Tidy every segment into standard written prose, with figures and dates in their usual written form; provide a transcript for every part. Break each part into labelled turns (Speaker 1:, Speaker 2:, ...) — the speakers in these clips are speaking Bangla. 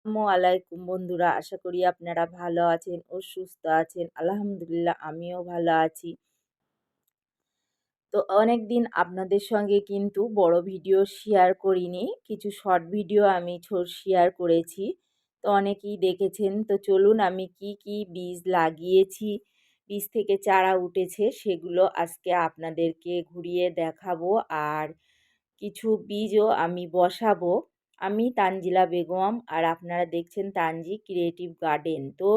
Speaker 1: আসসালামু আলাইকুম বন্ধুরা, আশা করি আপনারা ভালো আছেন ও সুস্থ আছেন। আলহামদুলিল্লাহ আমিও ভালো আছি। তো অনেকদিন আপনাদের সঙ্গে কিন্তু বড় ভিডিও শেয়ার করিনি, কিছু শর্ট ভিডিও আমি শেয়ার করেছি। তো অনেকেই দেখেছেন। তো চলুন আমি কি কি বীজ লাগিয়েছি, বীজ থেকে চারা উঠেছে সেগুলো আজকে আপনাদেরকে ঘুরিয়ে দেখাবো। আর কিছু বীজও আমি বসাবো। আমি তানজিলা বেগম, আর আপনারা দেখছেন তানজি ক্রিয়েটিভ গার্ডেন। তো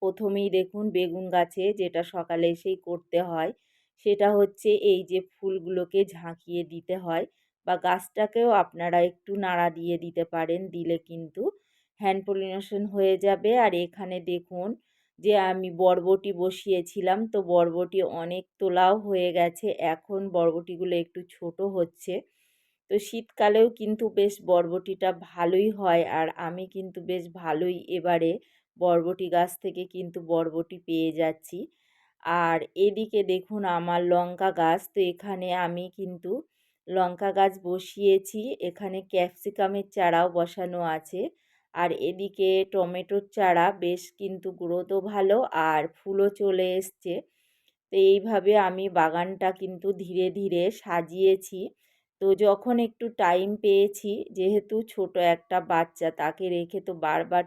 Speaker 1: প্রথমেই দেখুন বেগুন গাছে যেটা সকালে এসেই করতে হয়, সেটা হচ্ছে এই যে ফুলগুলোকে ঝাঁকিয়ে দিতে হয়, বা গাছটাকেও আপনারা একটু নাড়া দিয়ে দিতে পারেন, দিলে কিন্তু হ্যান্ড পলিনেশন হয়ে যাবে। আর এখানে দেখুন যে আমি বরবটি বসিয়েছিলাম, তো বরবটি অনেক তোলাও হয়ে গেছে, এখন বরবটিগুলো একটু ছোট হচ্ছে। তো শীতকালেও কিন্তু বেশ বরবটিটা ভালোই হয়, আর আমি কিন্তু বেশ ভালোই এবারে বরবটি গাছ থেকে কিন্তু বরবটি পেয়ে যাচ্ছি। আর এদিকে দেখুন আমার লঙ্কা গাছ, তো এখানে আমি কিন্তু লঙ্কা গাছ বসিয়েছি, এখানে ক্যাপসিকামের চারাও বসানো আছে। আর এদিকে টমেটোর চারা বেশ কিন্তু গ্রোথও ভালো আর ফুলও চলে এসছে। তো এইভাবে আমি বাগানটা কিন্তু ধীরে ধীরে সাজিয়েছি। তো যখন একটু টাইম পেয়েছি, যেহেতু ছোট একটা বাচ্চা, তাকে রেখে তো বারবার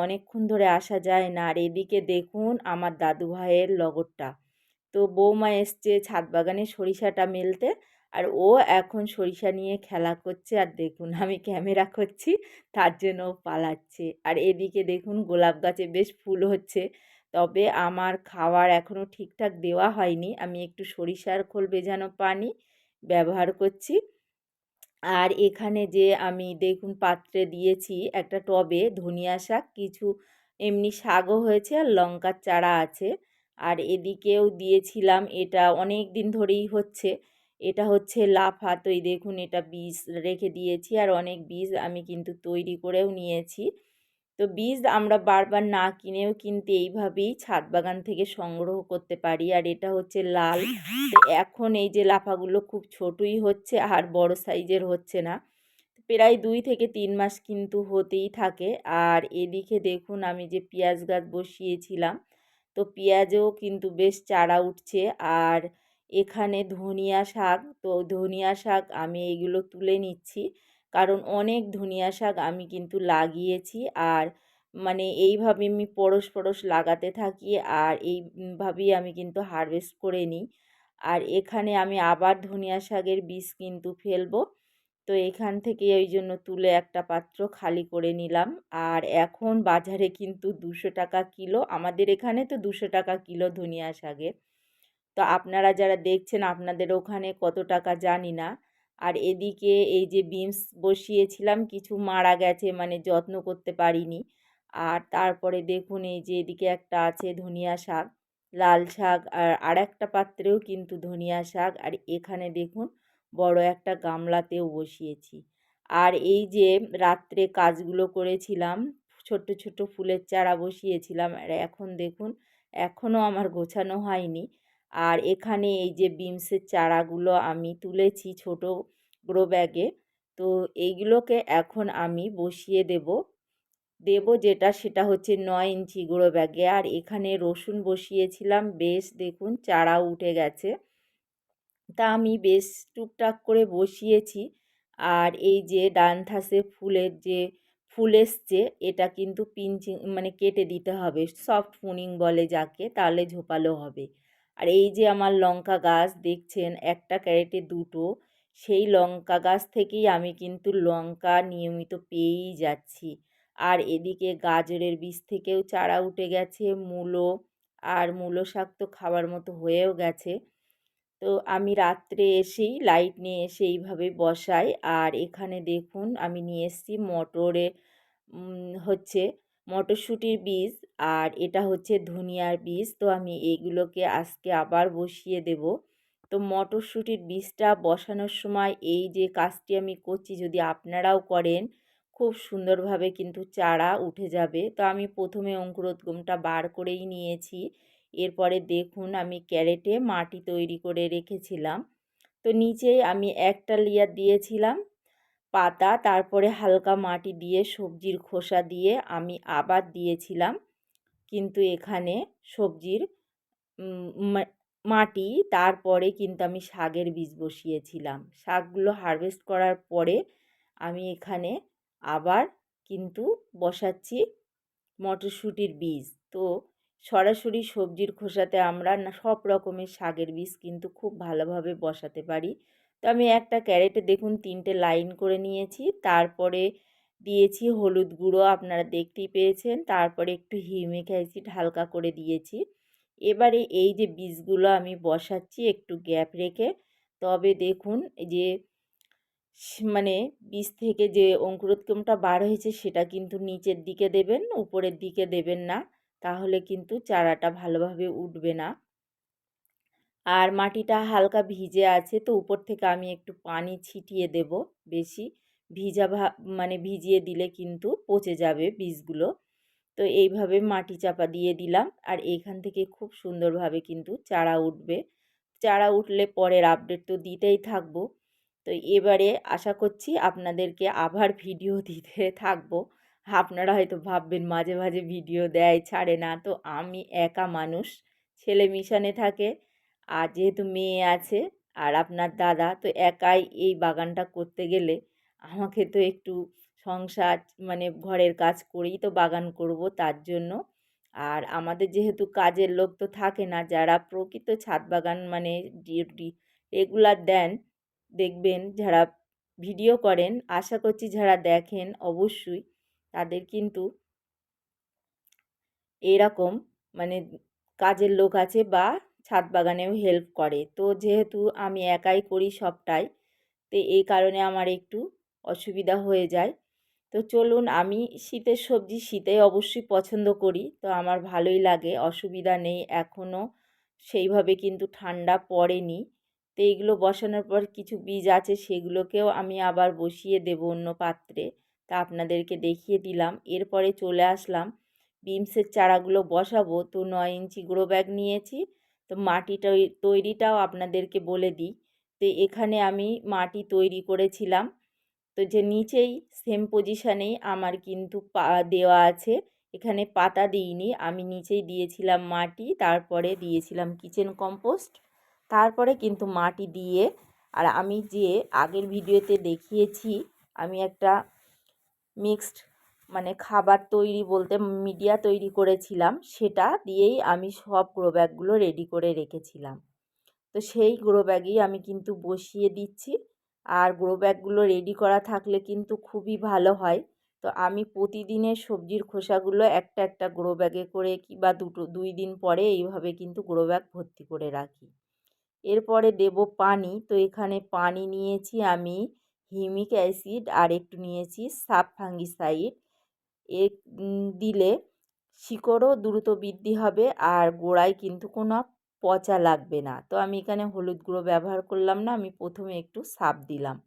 Speaker 1: অনেকক্ষণ ধরে আসা যায় না। আর এদিকে দেখুন আমার দাদু ভাইয়ের লগরটা, তো বৌমা এসছে ছাদ বাগানে সরিষাটা মেলতে, আর ও এখন সরিষা নিয়ে খেলা করছে। আর দেখুন আমি ক্যামেরা করছি, তার জন্য ও পালাচ্ছে। আর এদিকে দেখুন গোলাপ গাছে বেশ ফুল হচ্ছে, তবে আমার খাওয়ার এখনও ঠিকঠাক দেওয়া হয়নি। আমি একটু সরিষার খোল ভেজানো পানি ব্যবহার করছি। আর এখানে যে আমি দেখুন পাত্রে দিয়েছি একটা টবে ধনিয়া শাক, কিছু এমনি শাকও হয়েছে, আর লঙ্কার চারা আছে। আর এদিকেও দিয়েছিলাম, এটা অনেক দিন ধরেই হচ্ছে, এটা হচ্ছে লাফা। তো এই দেখুন এটা বীজ রেখে দিয়েছি, আর অনেক বীজ আমি কিন্তু তৈরি করেও নিয়েছি। তো বীজ আমরা বারবার না কিনেও কিন্তু এইভাবেই ছাদ বাগান থেকে সংগ্রহ করতে পারি। আর এটা হচ্ছে লাল, তো এখন এই যে লাফাগুলো খুব ছোটই হচ্ছে আর বড় সাইজের হচ্ছে না, প্রায় 2 থেকে 3 মাস কিন্তু হতেই থাকে। আর এদিকে দেখুন আমি যে পেঁয়াজ গাছ বসিয়েছিলাম, তো পেঁয়াজেও কিন্তু বেশ চারা উঠছে। আর এখানে ধনিয়া শাক, তো ধনিয়া শাক আমি এগুলো তুলে নিচ্ছি, কারণ অনেক ধনিয়া শাক আমি কিন্তু লাগিয়েছি। আর এইভাবে আমি পরশ পরশ লাগাতে থাকি, আর এইভাবেই আমি কিন্তু হারভেস্ট করে নিই। আর এখানে আমি আবার ধনিয়া শাকের বীজ কিন্তু ফেলবো, তো এখান থেকে ওই জন্য তুলে একটা পাত্র খালি করে নিলাম। আর এখন বাজারে কিন্তু 200 টাকা কিলো, আমাদের এখানে তো 200 টাকা কিলো ধনিয়া শাকের। তো আপনারা যারা দেখছেন আপনাদের ওখানে কত টাকা জানি না। আর এদিকে এই যে বিনস বসিয়েছিলাম, কিছু মারা গেছে, যত্ন করতে পারিনি। আর তারপরে দেখুন এই যে এদিকে একটা আছে ধনিয়া শাক, লাল শাক, আর আরেকটা পাত্রেও কিন্তু ধনিয়া শাক। আর এখানে দেখুন বড় একটা গামলাতেও বসিয়েছি। আর এই যে রাত্রে কাজগুলো করেছিলাম, ছোট্ট ছোট্ট ফুলের চারা বসিয়েছিলাম, আর এখন দেখুন এখনও আমার গোছানো হয়নি। আর এখানে এই যে বিনসের চারাগুলো আমি তুলেছি ছোট গ্রো ব্যাগে, তো এইগুলোকে এখন আমি বসিয়ে দেব যেটা সেটা হচ্ছে 9 ইঞ্চি গ্রো ব্যাগে। আর এখানে রসুন বসিয়েছিলাম, বেশ দেখুন চারা উঠে গেছে, তা আমি বেশ টুকটাক করে বসিয়েছি। আর এই যে ডান ধাসে ফুলের যে ফুল এসছে, এটা কিন্তু পিঞ্চিং কেটে দিতে হবে, সফট প্রুনিং বলে যাকে, তাহলে ঝোপালো হবে। আর এই যে আমার লঙ্কা গাছ দেখছেন, একটা ক্যারেটে দুটো, সেই লঙ্কা গাছ থেকেই আমি কিন্তু লঙ্কা নিয়মিত পেয়েই যাচ্ছি। আর এদিকে গাজরের বীজ থেকেও চারা উঠে গেছে, মূলো, আর মূলো শাক তো খাবার মতো হয়েও গেছে। তো আমি রাত্রে এসেই লাইট নিয়ে এসে এইভাবে বসাই। আর এখানে দেখুন আমি নিয়ে এসেছি মটরে হচ্ছে মটরশুঁটির বীজ, আর এটা হচ্ছে ধনিয়ার বীজ। তো আমি এইগুলোকে আজকে আবার বসিয়ে দেব। তো মটরশুঁটির বীজটা বসানোর সময় এই যে কাজটি আমি করছি, যদি আপনারাও করেন খুব সুন্দরভাবে কিন্তু চারা উঠে যাবে। তো আমি প্রথমে অঙ্কুরোদ্গমটা বার করেই নিয়েছি, এরপরে দেখুন আমি ক্যারেটে মাটি তৈরি করে রেখেছিলাম, তো নিচে আমি একটা লেয়ার দিয়েছিলাম পাতা, তারপরে হালকা মাটি দিয়ে সবজির খোসা দিয়ে আমি আবার দিয়েছিলাম কিন্তু এখানে সবজির মাটি, তারপরে কিন্তু আমি শাকের বীজ বসিয়েছিলাম। শাকগুলো হারভেস্ট করার পরে আমি এখানে আবার কিন্তু বসাচ্ছি মটরশুঁটির বীজ। তো সরাসরি সবজির খোসাতে আমরা সব রকমের শাকের বীজ কিন্তু খুব ভালোভাবে বসাতে পারি। তো আমি একটা ক্যারেটে দেখুন 3টে লাইন করে নিয়েছি, তারপরে দিয়েছি হলুদ গুঁড়ো, আপনারা দেখতেই পেয়েছেন, তারপরে একটু হিউমিক অ্যাসিড হালকা করে দিয়েছি। এবারে এই যে বীজগুলো আমি বসাচ্ছি একটু গ্যাপ রেখে, তবে দেখুন যে মানে বীজ থেকে যে অঙ্কুরোদ্গমটা বার হয়েছে সেটা কিন্তু নিচের দিকে দেবেন, উপরের দিকে দেবেন না, তাহলে কিন্তু চারাটা ভালোভাবে উঠবে না। আর মাটিটা হালকা ভিজে আছে, তো উপর থেকে আমি একটু পানি ছিটিয়ে দেব, বেশি ভিজা মানে ভিজিয়ে দিলে কিন্তু পচে যাবে বীজগুলো। তো এইভাবে মাটি চাপা দিয়ে দিলাম, আর এইখান থেকে খুব সুন্দরভাবে কিন্তু চারা উঠবে। চারা উঠলে পরের আপডেট তো দিতেই থাকবো। তো এবারে আশা করছি আপনাদেরকে আবার ভিডিও দিতে থাকবো। আপনারা হয়তো ভাববেন মাঝে মাঝে ভিডিও দেয়, ছাড়ে না। তো আমি একা মানুষ, ছেলে মিশনে থাকে, আর যেহেতু মেয়ে আছে আর আপনার দাদা, তো একাই এই বাগানটা করতে গেলে আমাকে তো একটু সংসার মানে ঘরের কাজ করেই তো বাগান করব, তার জন্য। আর আমাদের যেহেতু কাজের লোক তো থাকে না, যারা প্রকৃত ছাদ বাগান মানে ডিউটি রেগুলার দেন, দেখবেন যারা ভিডিও করেন, আশা করছি যারা দেখেন অবশ্যই তাদের কিন্তু এরকম মানে কাজের লোক আছে বা ছাদ বাগানেও হেল্প করে। তো যেহেতু আমি একাই করি সবটাই, তো এই কারণে আমার একটু অসুবিধা হয়ে যায়। তো চলুন, আমি শীতের সবজি শীতেই অবশ্যই পছন্দ করি, তো আমার ভালোই লাগে, অসুবিধা নেই। এখনও সেইভাবে কিন্তু ঠান্ডা পড়েনি। তো এইগুলো বসানোর পর কিছু বীজ আছে, সেগুলোকেও আমি আবার বসিয়ে দেব অন্য পাত্রে, তা আপনাদেরকে দেখিয়ে দিলাম। এরপরে চলে আসলাম বিমসের চারাগুলো বসাবো। তো 9 ইঞ্চি গ্রো ব্যাগ নিয়েছি। তো মাটিটা তৈরিটাও আপনাদেরকে বলে দিই। তো এখানে আমি মাটি তৈরি করেছিলাম, তো যে নিচেই সেম পজিশানেই আমার কিন্তু দেওয়া আছে, এখানে পাতা দিইনি, আমি নিচেই দিয়েছিলাম মাটি, তারপরে দিয়েছিলাম কিচেন কম্পোস্ট, তারপরে কিন্তু মাটি দিয়ে, আর আমি যে আগের ভিডিওতে দেখিয়েছি আমি একটা মিক্সড মানে খাবার তৈরি বলতে মিডিয়া তৈরি করেছিলাম, সেটা দিয়েই আমি সব গ্রো ব্যাগগুলো রেডি করে রেখেছিলাম। তো সেই গ্রো ব্যাগেই আমি কিন্তু বসিয়ে দিচ্ছি। আর গ্রো ব্যাগগুলো রেডি করা থাকলে কিন্তু খুবই ভালো হয়। তো আমি প্রতিদিনের সবজির খোসাগুলো একটা একটা গ্রো ব্যাগে করে বা 2 দিন পরে এইভাবে কিন্তু গ্রো ব্যাগ ভর্তি করে রাখি। এরপরে দেব পানি। তো এখানে পানি নিয়েছি আমি হিউমিক অ্যাসিড, আর একটু নিয়েছি সাব ফাঙ্গিসাইড। এ দিলে শিকড়ও দ্রুত বৃদ্ধি হবে, আর গোড়ায় কিন্তু কোনো পচা লাগবে না। তো আমি এখানে হলুদ গুঁড়ো ব্যবহার করলাম না, আমি প্রথমে একটু সাব দিলাম।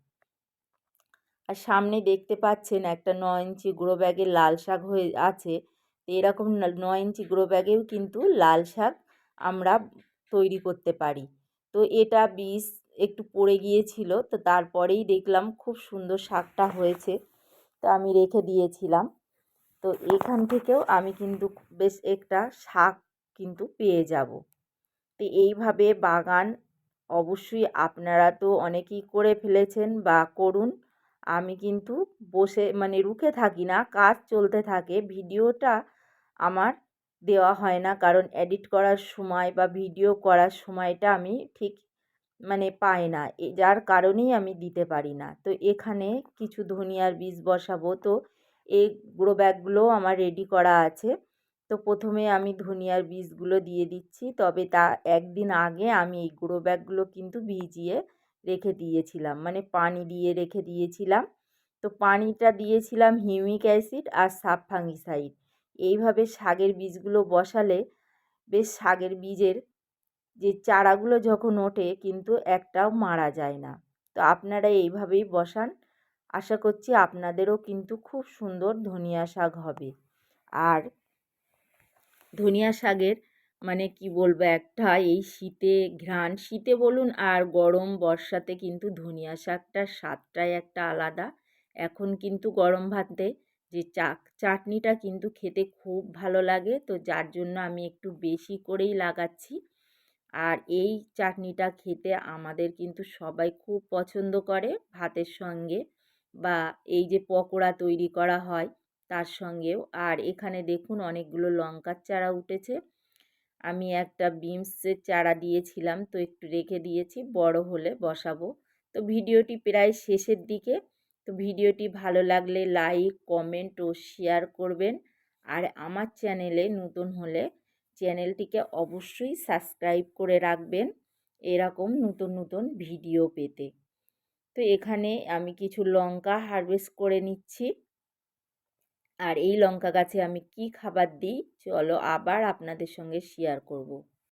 Speaker 1: আর সামনে দেখতে পাচ্ছেন একটা 9 ইঞ্চি গ্রো ব্যাগে লাল শাক হয়ে আছে। তো এরকম 9 ইঞ্চি গ্রো ব্যাগেও কিন্তু লাল শাক আমরা তৈরি করতে পারি। তো এটা বীজ একটু পড়ে গিয়েছিল, তো তারপরেই দেখলাম খুব সুন্দর শাকটা হয়েছে, তো আমি রেখে দিয়েছিলাম। তো এখান থেকেও আমি কিন্তু বেশ একটা শাক কিন্তু পেয়ে যাব। তো এইভাবে বাগান অবশ্যই আপনারা তো অনেকেই করে ফেলেছেন বা করুন। আমি কিন্তু বসে মানে রুখে থাকি না, কাজ চলতে থাকে। ভিডিওটা আমার দেওয়া হয় না, কারণ এডিট করার সময় বা ভিডিও করার সময়টা আমি ঠিক মানে পাই না, যার কারণেই আমি দিতে পারি না। তো এখানে কিছু ধনিয়ার বীজ বসাবো। তো এই গ্রো ব্যাগগুলোও আমার রেডি করা আছে। তো প্রথমে আমি ধনিয়ার বীজগুলো দিয়ে দিচ্ছি, তবে তা একদিন আগে আমি এই গ্রো ব্যাগগুলো কিন্তু ভিজিয়ে রেখে দিয়েছিলাম, মানে পানি দিয়ে রেখে দিয়েছিলাম। তো পানিটা দিয়েছিলাম হিউমিক অ্যাসিড আর সাব ফাঙ্গিসাইড। এইভাবে শাকের বীজগুলো বসালে বেশ শাকের বীজের যে চারাগুলো যখন ওঠে কিন্তু একটাও মারা যায় না। তো আপনারা এইভাবেই বসান, আশা করছি আপনাদেরও কিন্তু খুব সুন্দর ধনিয়া শাক হবে। আর ধনিয়া শাকের মানে কি বলবো, একটা এই শীতে ঘ্রাণ, শীতে বলুন আর গরম বর্ষাতে কিন্তু ধনিয়া শাকটার স্বাদটাই একটা আলাদা। এখন কিন্তু গরম ভাতে যে চাটনিটা কিন্তু খেতে খুব ভালো লাগে, তো যার জন্য আমি একটু বেশি করেই লাগাচ্ছি। আর এই চাটনিটা খেতে আমাদের কিন্তু সবাই খুব পছন্দ করে ভাতের সঙ্গে, বা এই যে পকোড়া তৈরি করা হয় তার সঙ্গেও। আর এখানে দেখুন অনেকগুলো লঙ্কার চারা উঠেছে। আমি একটা বিনসের চারা দিয়েছিলাম, তো একটু রেখে দিয়েছি, বড় হলে বসাবো। তো ভিডিওটি প্রায় শেষের দিকে। তো ভিডিওটি ভালো লাগলে লাইক, কমেন্ট ও শেয়ার করবেন। আর আমার চ্যানেলে নতুন হলে চ্যানেলটিকে অবশ্যই সাবস্ক্রাইব করে রাখবেন এরকম নতুন নতুন ভিডিও পেতে। তো এখানে আমি কিছু লঙ্কা হারভেস্ট করে নিচ্ছি। আর এই লঙ্কা গাছে আমি কি খাবার দিই চলো আবার আপনাদের সঙ্গে শেয়ার করব।